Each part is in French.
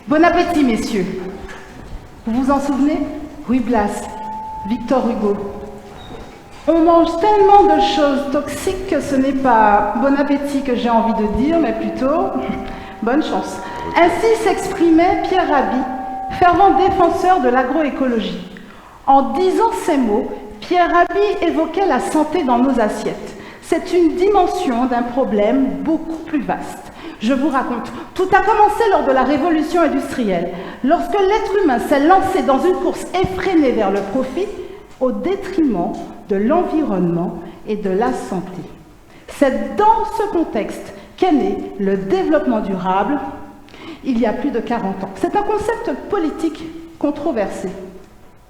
Bon appétit, messieurs. Vous vous en souvenez? Ruy Blas, Victor Hugo. On mange tellement de choses toxiques que ce n'est pas bon appétit que j'ai envie de dire, mais plutôt bonne chance. Ainsi s'exprimait Pierre Rabhi, fervent défenseur de l'agroécologie. En disant ces mots, Pierre Rabhi évoquait la santé dans nos assiettes. C'est une dimension d'un problème beaucoup plus vaste. Je vous raconte, tout a commencé lors de la révolution industrielle, lorsque l'être humain s'est lancé dans une course effrénée vers le profit, au détriment de l'environnement et de la santé. C'est dans ce contexte qu'est né le développement durable il y a plus de 40 ans. C'est un concept politique controversé.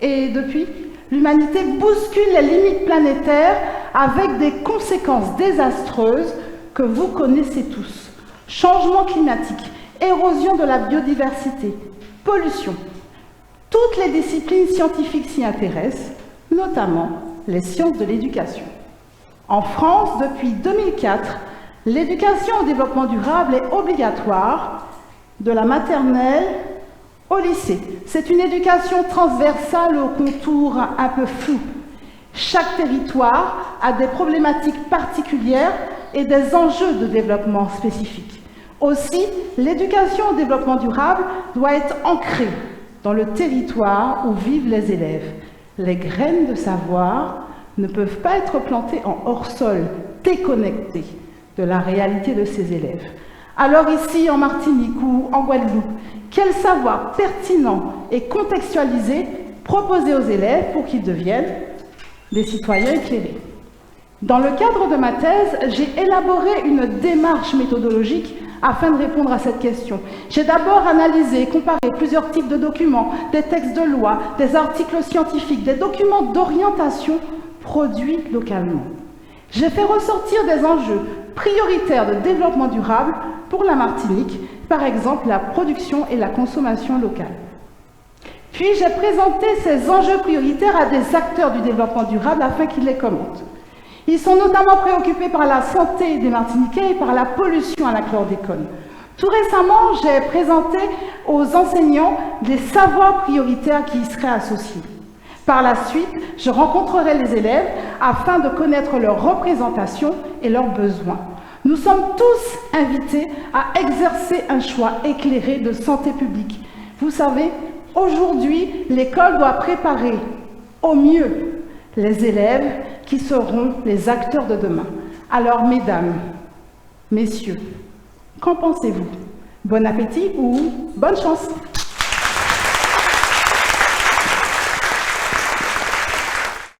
Et depuis, l'humanité bouscule les limites planétaires avec des conséquences désastreuses que vous connaissez tous. Changement climatique, érosion de la biodiversité, pollution. Toutes les disciplines scientifiques s'y intéressent, notamment les sciences de l'éducation. En France, depuis 2004, l'éducation au développement durable est obligatoire de la maternelle au lycée. C'est une éducation transversale aux contours un peu flous. Chaque territoire a des problématiques particulières et des enjeux de développement spécifiques. Aussi, l'éducation au développement durable doit être ancrée dans le territoire où vivent les élèves. Les graines de savoir ne peuvent pas être plantées en hors-sol, déconnectées de la réalité de ces élèves. Alors ici, en Martinique ou en Guadeloupe, quel savoir pertinent et contextualisé proposer aux élèves pour qu'ils deviennent des citoyens éclairés? Dans le cadre de ma thèse, j'ai élaboré une démarche méthodologique afin de répondre à cette question. J'ai d'abord analysé et comparé plusieurs types de documents, des textes de loi, des articles scientifiques, des documents d'orientation produits localement. J'ai fait ressortir des enjeux prioritaires de développement durable pour la Martinique, par exemple la production et la consommation locale. Puis j'ai présenté ces enjeux prioritaires à des acteurs du développement durable afin qu'ils les commentent. Ils sont notamment préoccupés par la santé des Martiniquais et par la pollution à la chlordécone. Tout récemment, j'ai présenté aux enseignants des savoirs prioritaires qui y seraient associés. Par la suite, je rencontrerai les élèves afin de connaître leur représentation et leurs besoins. Nous sommes tous invités à exercer un choix éclairé de santé publique. Vous savez, aujourd'hui, l'école doit préparer au mieux les élèves qui seront les acteurs de demain. Alors, mesdames, messieurs, qu'en pensez-vous? Bon appétit ou bonne chance!